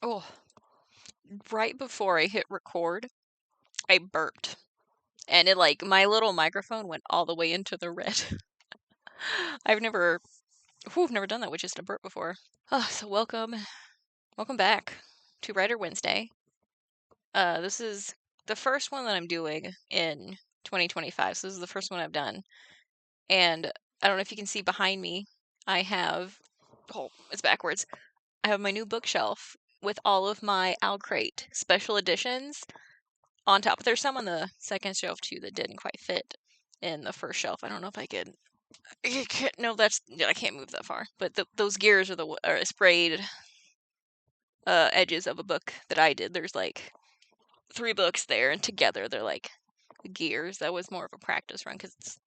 Oh, right before I hit record, I burped. And it my little microphone went all the way into the red. I've never done that with just a burp before. Oh, so welcome back to Writer Wednesday. This is the first one that I'm doing in 2025. So this is the first one I've done. And I don't know if you can see behind me, I have, oh, it's backwards. I have my new bookshelf with all of my Owlcrate special editions on top. There's some on the second shelf too that didn't quite fit in the first shelf. I don't know if I could. No, I can't move that far. But those gears are sprayed edges of a book that I did. There's like 3 books there, and together they're like gears. That was more of a practice run because it's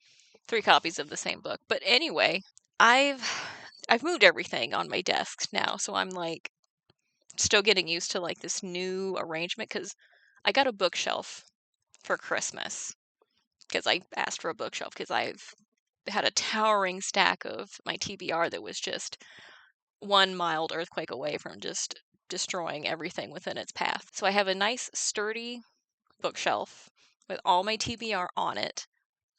3 copies of the same book. But anyway, I've I've moved everything on my desk now, so I'm like still getting used to like this new arrangement because I got a bookshelf for Christmas because I asked for a bookshelf because I've had a towering stack of my TBR that was just one mild earthquake away from just destroying everything within its path. So I have a nice sturdy bookshelf with all my TBR on it.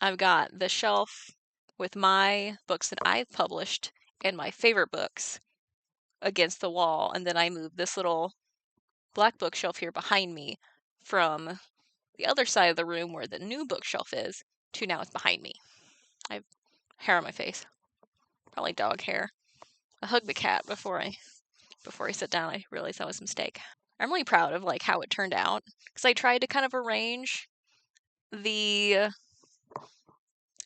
I've got the shelf with my books that I've published and my favorite books against the wall, and then I moved this little black bookshelf here behind me from the other side of the room where the new bookshelf is to now it's behind me. I have hair on my face, probably dog hair. I hugged the cat before I sat down. I realized that was a mistake. I'm really proud of like how it turned out because I tried to kind of arrange the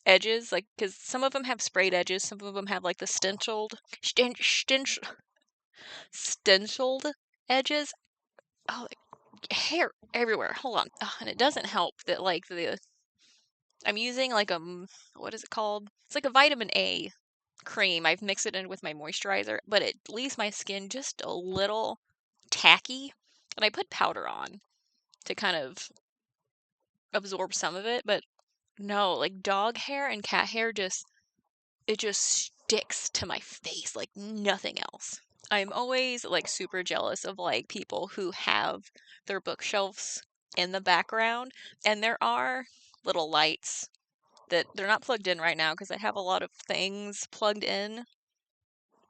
edges, like because some of them have sprayed edges, some of them have like the stenciled edges. Oh, like, hair everywhere. Hold on. Oh, and it doesn't help that like I'm using like what is it called? It's like a vitamin A cream. I've mixed it in with my moisturizer, but it leaves my skin just a little tacky. And I put powder on to kind of absorb some of it, but no, like dog hair and cat hair it just sticks to my face like nothing else. I'm always like super jealous of like people who have their bookshelves in the background, and there are little lights that they're not plugged in right now because I have a lot of things plugged in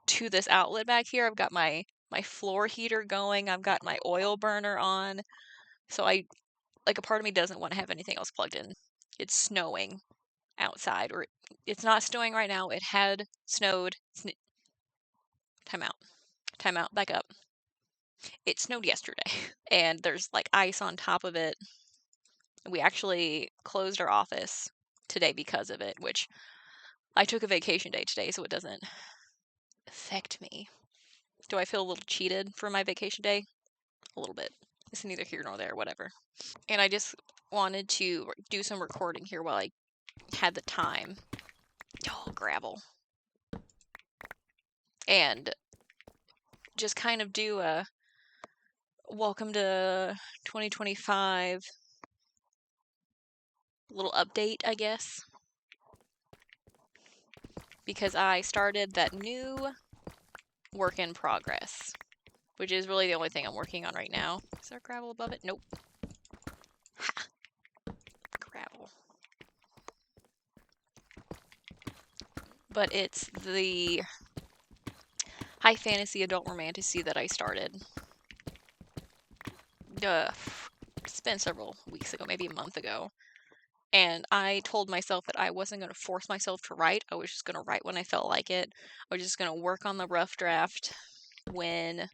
to this outlet back here. I've got my floor heater going. I've got my oil burner on. So I like a part of me doesn't want to have anything else plugged in. It's snowing outside, or it's not snowing right now. It had snowed. Time out. Time out. Back up. It snowed yesterday, and there's like ice on top of it. We actually closed our office today because of it, which I took a vacation day today, so it doesn't affect me. Do I feel a little cheated for my vacation day? A little bit. It's neither here nor there, whatever. And I just wanted to do some recording here while I had the time. Oh, gravel. And just kind of do a welcome to 2025 little update, I guess. Because I started that new work in progress, which is really the only thing I'm working on right now. Is there gravel above it? Nope. Ha! Gravel. But it's the high fantasy adult romantasy that I started. It's been several weeks ago, maybe a month ago. And I told myself that I wasn't going to force myself to write. I was just going to write when I felt like it. I was just going to work on the rough draft when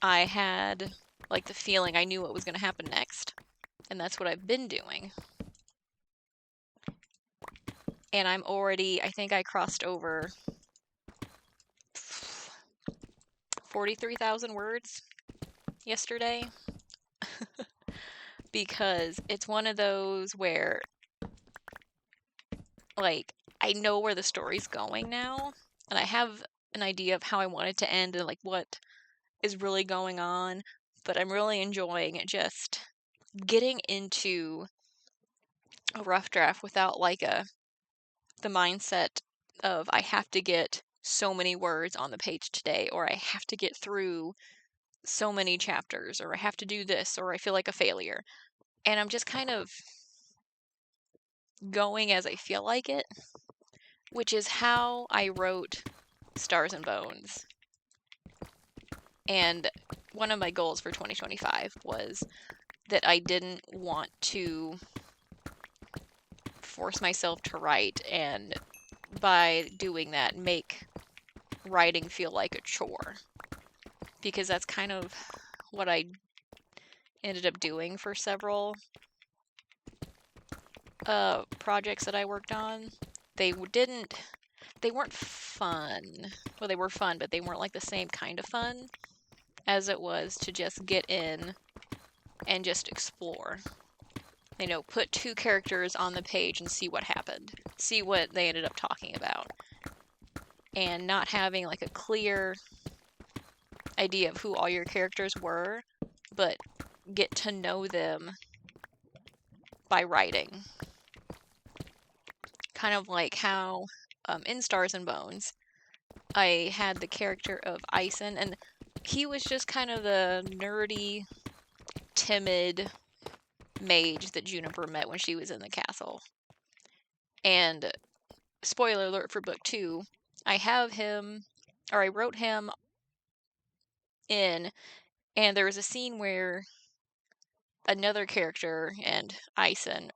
I had like the feeling I knew what was going to happen next. And that's what I've been doing. And I think I crossed over 43,000 words yesterday. Because it's one of those where, like, I know where the story's going now, and I have an idea of how I want it to end and, like, what is really going on, but I'm really enjoying just getting into a rough draft without, like, the mindset of I have to get so many words on the page today, or I have to get through so many chapters, or I have to do this, or I feel like a failure. And I'm just kind of going as I feel like it, which is how I wrote Stars and Bones. And one of my goals for 2025 was that I didn't want to force myself to write, and by doing that, make writing feel like a chore. Because that's kind of what I ended up doing for several projects that I worked on. They weren't fun. Well, they were fun, but they weren't like the same kind of fun as it was to just get in and just explore. You know, put two characters on the page and see what happened. See what they ended up talking about. And not having like a clear idea of who all your characters were, but get to know them by writing. Kind of like how in Stars and Bones, I had the character of Ison, and he was just kind of the nerdy, timid mage that Juniper met when she was in the castle. And spoiler alert for book 2, I wrote him in, and there was a scene where another character and Ison,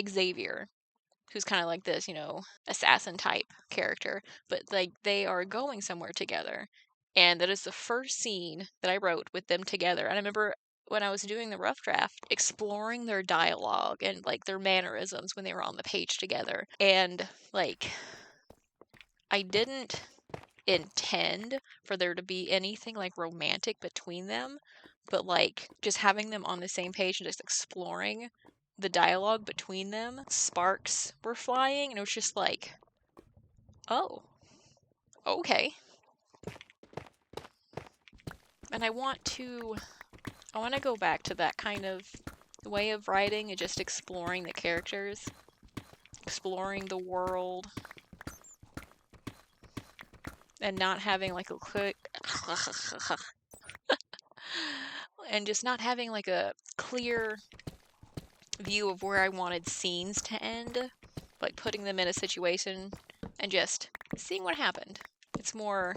Xavier, who's kind of like this, assassin type character, but like they are going somewhere together. And that is the first scene that I wrote with them together. And I remember when I was doing the rough draft, exploring their dialogue and like their mannerisms when they were on the page together. And like, I didn't intend for there to be anything like romantic between them, but like just having them on the same page and just exploring the dialogue between them, sparks were flying, and it was just like, oh, okay. And I want to go back to that kind of way of writing and just exploring the characters, exploring the world, and not having like a quick and just not having like a clear view of where I wanted scenes to end, like putting them in a situation and just seeing what happened. It's more,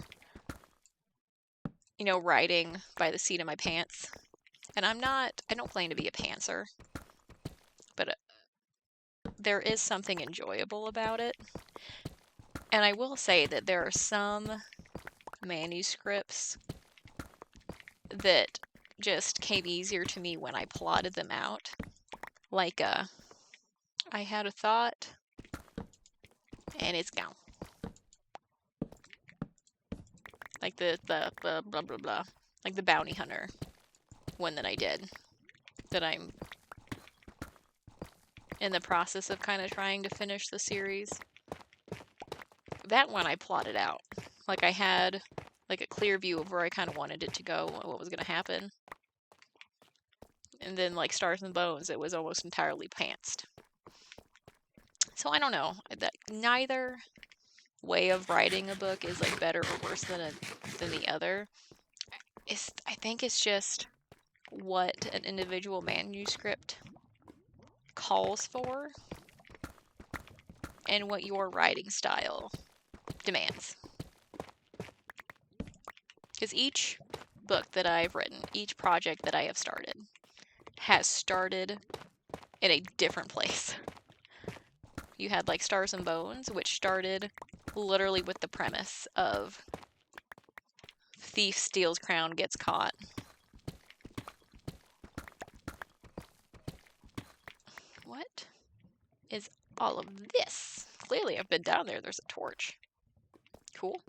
writing by the seat of my pants. And I don't claim to be a pantser, but there is something enjoyable about it. And I will say that there are some manuscripts that just came easier to me when I plotted them out. Like, I had a thought, and it's gone. Like the blah blah blah, like the bounty hunter one that I did, that I'm in the process of kind of trying to finish the series. That one I plotted out. Like I had like a clear view of where I kind of wanted it to go, what was going to happen. And then like Stars and Bones, it was almost entirely pantsed. So I don't know. That neither way of writing a book is like better or worse than the other. I think it's just what an individual manuscript calls for and what your writing style demands. Because each book that I've written, each project that I have started, has started in a different place. You had like Stars and Bones, which started literally with the premise of thief steals crown, gets caught. What is all of this? Clearly I've been down there. There's a torch. Cool.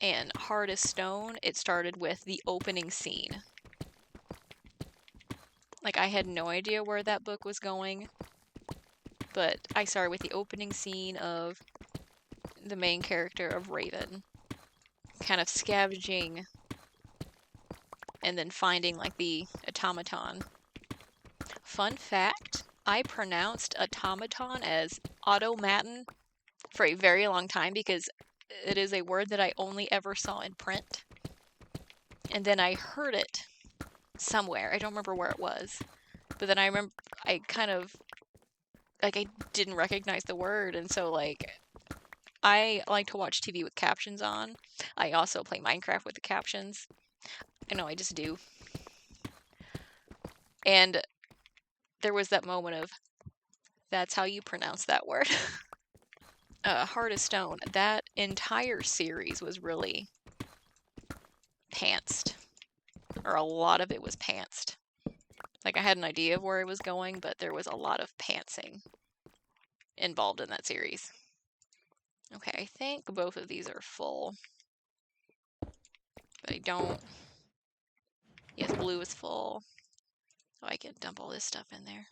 And Hard as Stone, it started with the opening scene. Like, I had no idea where that book was going, but I started with the opening scene of the main character of Raven, kind of scavenging and then finding, like, the automaton. Fun fact, I pronounced automaton as automaton for a very long time because it is a word that I only ever saw in print. And then I heard it somewhere. I don't remember where it was. But then I remember I kind of, like, I didn't recognize the word. And so, like, I like to watch TV with captions on. I also play Minecraft with the captions. I know, I just do. And there was that moment of, that's how you pronounce that word. Heart of Stone. That entire series was really pantsed. Or a lot of it was pantsed. Like, I had an idea of where it was going, but there was a lot of pantsing involved in that series. Okay, I think both of these are full. But I don't... Yes, blue is full. So I can dump all this stuff in there.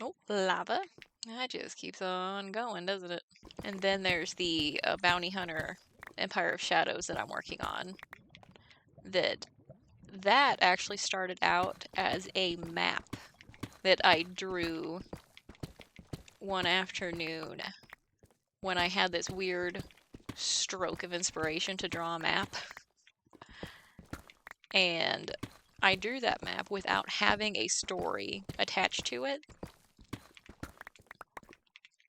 Oh, lava. That just keeps on going, doesn't it? And then there's the Bounty Hunter Empire of Shadows that I'm working on. That actually started out as a map that I drew one afternoon when I had this weird stroke of inspiration to draw a map. And I drew that map without having a story attached to it.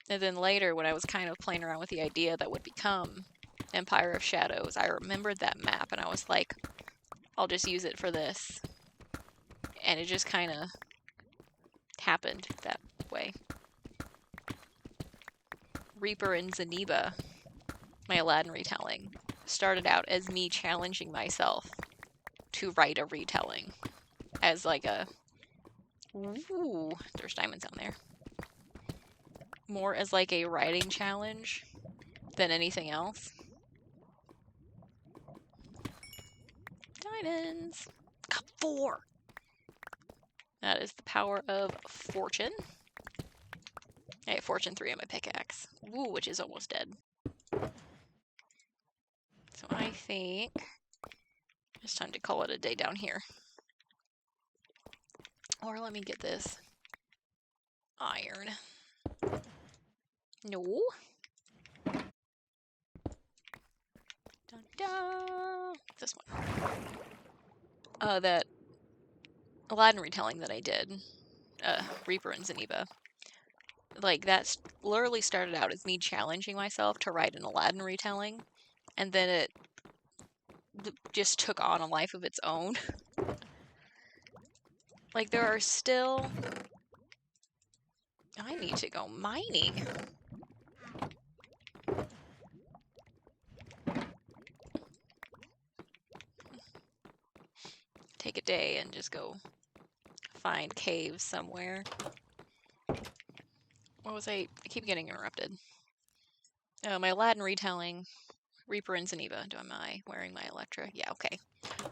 And then later, when I was kind of playing around with the idea that would become Empire of Shadows, I remembered that map and I was like, I'll just use it for this. And it just kind of happened that way. Reaper and Zeniba, my Aladdin retelling, started out as me challenging myself to write a retelling. As like a... Ooh, there's diamonds down there. More as like a writing challenge than anything else. Diamonds! Got 4! That is the power of fortune. I have fortune 3 on my pickaxe. Ooh, which is almost dead. So I think it's time to call it a day down here. Or let me get this iron. No. Dun, dun. This one. That Aladdin retelling that I did. Reaper and Zeniba. Like, that literally started out as me challenging myself to write an Aladdin retelling. And then it just took on a life of its own. Like, there are still... I need to go mining. Take a day and just go find caves somewhere. What was I keep getting interrupted. My Aladdin retelling, Reaper and Zeniba. Am I wearing my Electra? Yeah, okay.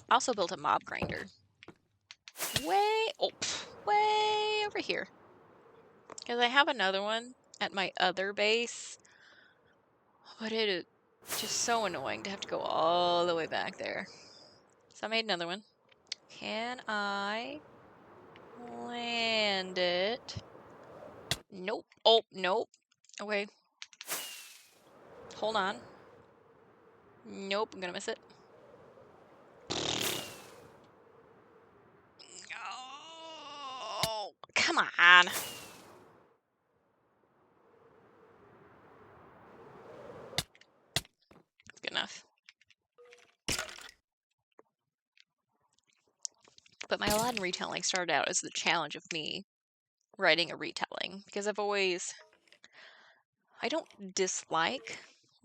I also built a mob grinder. Way over here. Because I have another one at my other base. But it is just so annoying to have to go all the way back there. So I made another one. Can I land it? Nope. Oh, nope. Okay. Hold on. Nope, I'm gonna miss it. Oh, come on. Good enough. But my Aladdin retelling started out as the challenge of me writing a retelling. Because I don't dislike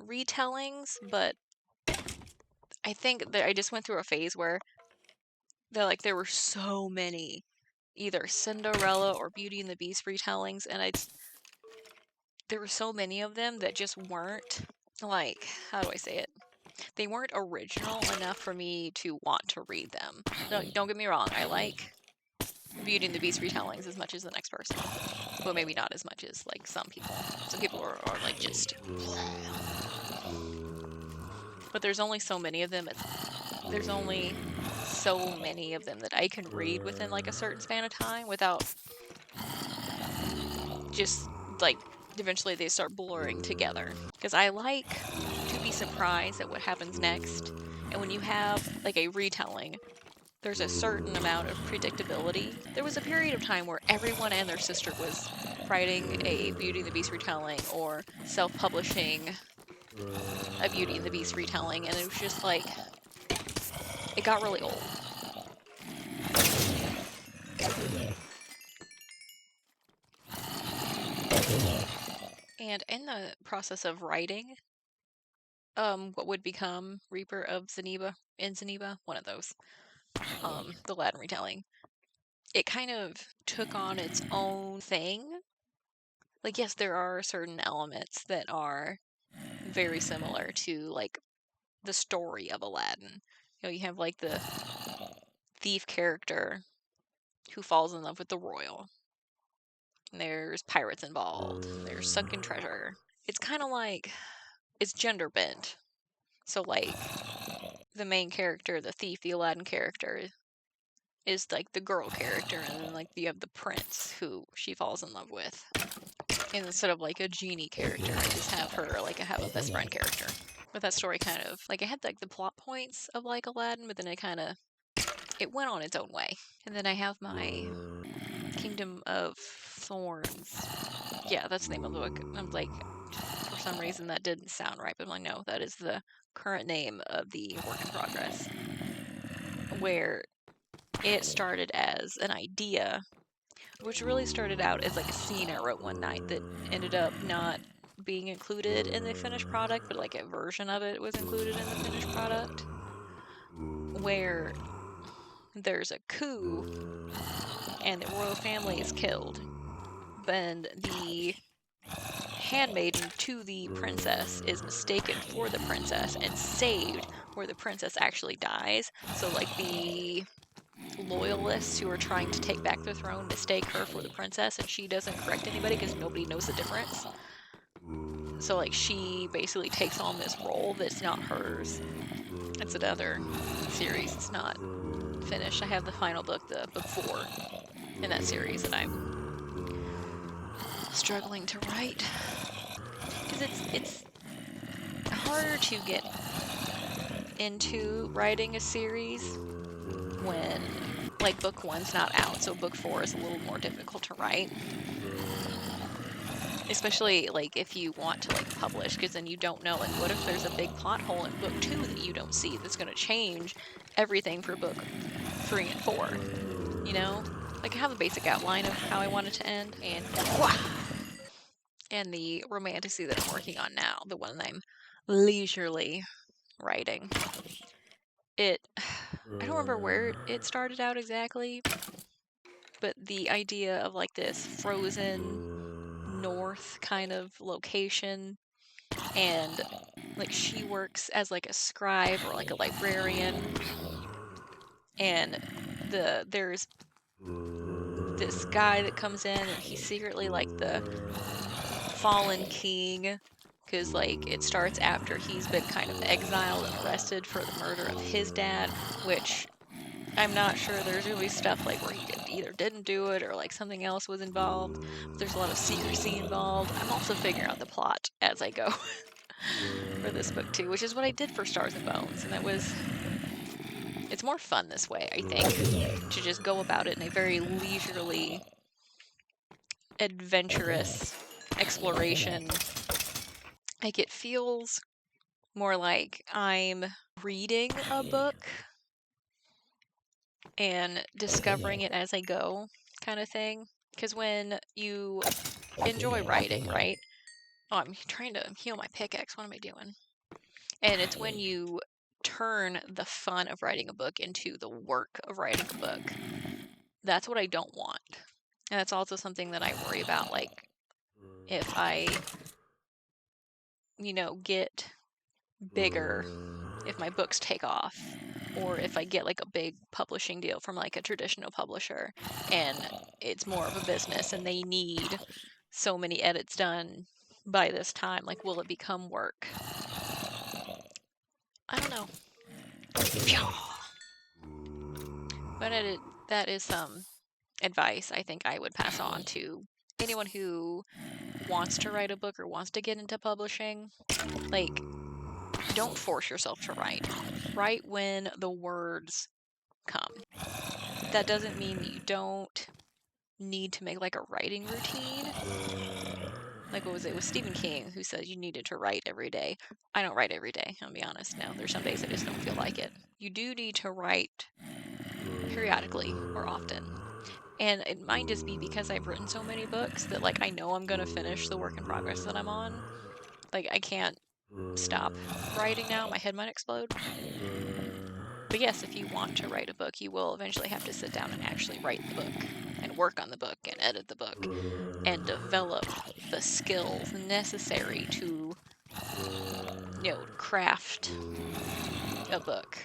retellings, but I think that I just went through a phase where there were so many either Cinderella or Beauty and the Beast retellings, and there were so many of them that just weren't, like, how do I say it? They weren't original enough for me to want to read them. No, don't get me wrong, I like Beauty and the Beast retellings as much as the next person. But maybe not as much as, like, some people. Some people are like, just... But there's only so many of them. There's only so many of them that I can read within, like, a certain span of time without just, like, eventually they start blurring together. Because I like to be surprised at what happens next. And when you have like a retelling, there's a certain amount of predictability. There was a period of time where everyone and their sister was writing a Beauty and the Beast retelling or self-publishing a Beauty and the Beast retelling, and it was just like, it got really old. And in the process of writing, what would become Reaper of Zeniba, in Zeniba, one of those, the Aladdin retelling, it kind of took on its own thing. Like, yes, there are certain elements that are very similar to, like, the story of Aladdin. You know, you have, like, the thief character who falls in love with the royal. And there's pirates involved. And there's sunken treasure. It's kind of like, it's gender bent. So, like, the main character, the thief, the Aladdin character, is like the girl character, and then like you have the prince who she falls in love with. And instead of like a genie character, I just have her like I have a best friend character. But that story kind of like it had like the plot points of like Aladdin, but then it went on its own way. And then I have my Kingdom of Thorns. Yeah, that's the name of the book. I'm like, for some reason that didn't sound right, but I'm like, no, that is the current name of the work in progress. Where it started as an idea, which really started out as like a scene I wrote one night that ended up not being included in the finished product, but like a version of it was included in the finished product, where there's a coup and the royal family is killed. Then the handmaiden to the princess is mistaken for the princess and saved, where the princess actually dies. So like the loyalists who are trying to take back the throne mistake her for the princess, and she doesn't correct anybody because nobody knows the difference. So like she basically takes on this role that's not hers. It's another series. It's not finished. I have the final book, the book 4 in that series that I'm struggling to write, because it's harder to get into writing a series when like book 1's not out, so book 4 is a little more difficult to write, especially like if you want to like publish, because then you don't know, like, what if there's a big plot hole in book 2 that you don't see that's going to change everything for book 3 and 4, you know? Like, I have a basic outline of how I want it to end, and the romantasy that I'm working on now, the one I'm leisurely writing, I don't remember where it started out exactly, but the idea of like this frozen north kind of location, and like she works as like a scribe or like a librarian, and there's this guy that comes in and he's secretly like the fallen king, because like it starts after he's been kind of exiled and arrested for the murder of his dad, which I'm not sure. There's really stuff like where he either didn't do it or like something else was involved. But there's a lot of secrecy involved. I'm also figuring out the plot as I go for this book too, which is what I did for Stars and Bones, and it's more fun this way, I think, to just go about it in a very leisurely, adventurous exploration. Like, it feels more like I'm reading a book and discovering it as I go, kind of thing. Because when you enjoy writing, right? Oh, I'm trying to heal my pickaxe. What am I doing? And it's when you turn the fun of writing a book into the work of writing a book. That's what I don't want. And that's also something that I worry about. Like, if I, get bigger, if my books take off, or if I get like a big publishing deal from like a traditional publisher and it's more of a business and they need so many edits done by this time, like, will it become work? I don't know. But that is some advice I think I would pass on to anyone who wants to write a book or wants to get into publishing. Like, don't force yourself to write. Write when the words come. That doesn't mean that you don't need to make like a writing routine. Like, what was it? It was Stephen King who said you needed to write every day. I don't write every day, I'll be honest. No, there's some days I just don't feel like it. You do need to write periodically or often. And it might just be because I've written so many books that, like, I know I'm going to finish the work in progress that I'm on. Like, I can't stop writing now. My head might explode. But yes, if you want to write a book, you will eventually have to sit down and actually write the book and work on the book and edit the book and develop the skills necessary to, craft a book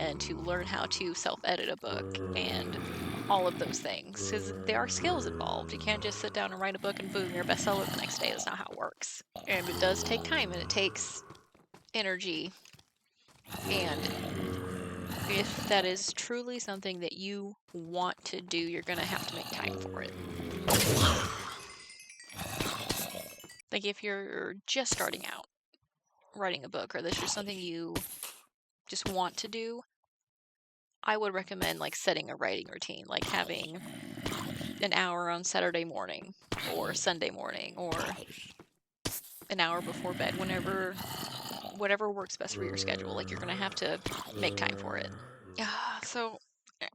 and to learn how to self-edit a book and all of those things, because there are skills involved. You can't just sit down and write a book and boom, you're a bestseller the next day. That's not how it works. And it does take time and it takes energy. And if that is truly something that you want to do, you're going to have to make time for it. Like, if you're just starting out writing a book, or this is something you just want to do, I would recommend like setting a writing routine, like having an hour on Saturday morning or Sunday morning or an hour before bed, whatever works best for your schedule. Like, you're going to have to make time for it. So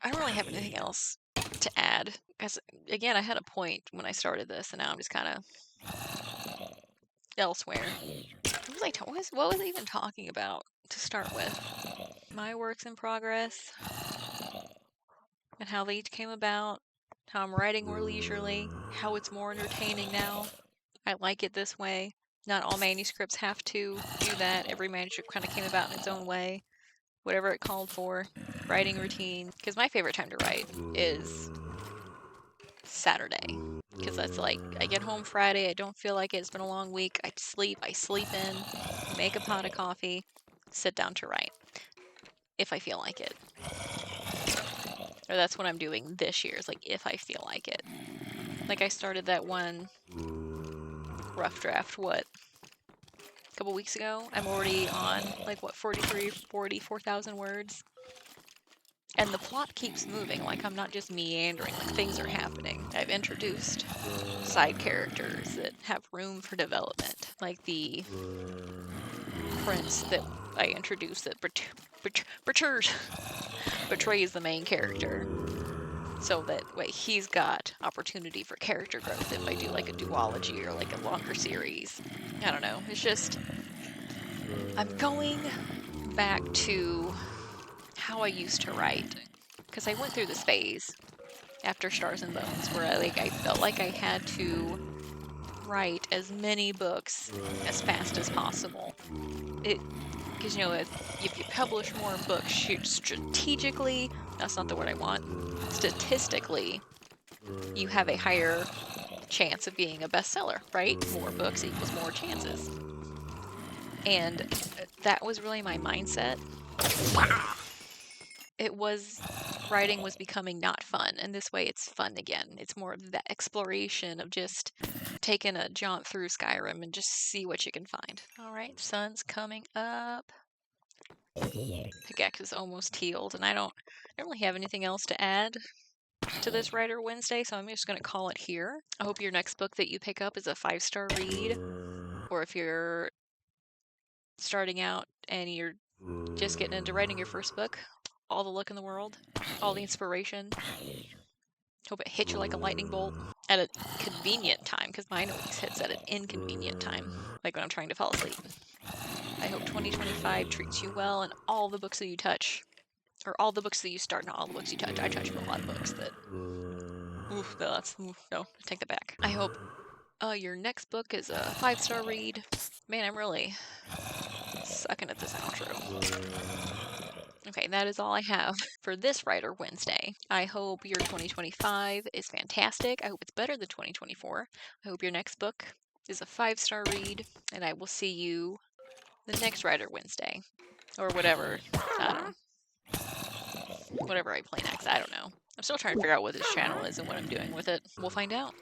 I don't really have anything else to add, because again, I had a point when I started this and now I'm just kind of elsewhere. What was I even talking about to start with? My works in progress and how they each came about, how I'm writing more leisurely, how it's more entertaining now. I like it this way. Not all manuscripts have to do that. Every manuscript kind of came about in its own way, whatever it called for. Writing routine, because my favorite time to write is Saturday, because that's like, I get home Friday, I don't feel like it, it's been a long week, I sleep in, make a pot of coffee, sit down to write, if I feel like it. Or that's what I'm doing this year, is like, if I feel like it. Like, I started that one rough draft, a couple weeks ago. I'm already on, 44,000 words. And the plot keeps moving, like, I'm not just meandering, like, things are happening. I've introduced side characters that have room for development, like the prince that I introduced that betrays the main character. So that way he's got opportunity for character growth if I do like a duology or like a longer series. I don't know. It's just, I'm going back to how I used to write, because I went through this phase after Stars and Bones where I felt like I had to write as many books as fast as possible. Because if you publish more books strategically, that's not the word I want. Statistically, you have a higher chance of being a bestseller, right? More books equals more chances. And that was really my mindset. Writing was becoming not fun, and this way it's fun again. It's more of that exploration of just taking a jaunt through Skyrim and just see what you can find. Alright, sun's coming up. Pickaxe is almost healed, and I don't really have anything else to add to this Writer Wednesday, so I'm just going to call it here. I hope your next book that you pick up is a 5-star read, or if you're starting out and you're just getting into writing your first book, all the luck in the world, all the inspiration. Hope it hits you like a lightning bolt at a convenient time, because mine always hits at an inconvenient time, like when I'm trying to fall asleep. I hope 2025 treats you well, and all the books that you touch, or all the books that you start, not all the books you touch. I touch a lot of books that, no, take that back. I hope your next book is a 5-star read. Man, I'm really sucking at this outro. Okay, that is all I have for this Writer Wednesday. I hope your 2025 is fantastic. I hope it's better than 2024. I hope your next book is a 5-star read, and I will see you the next Writer Wednesday. Or whatever. I don't know. Whatever I play next, I don't know. I'm still trying to figure out what this channel is and what I'm doing with it. We'll find out.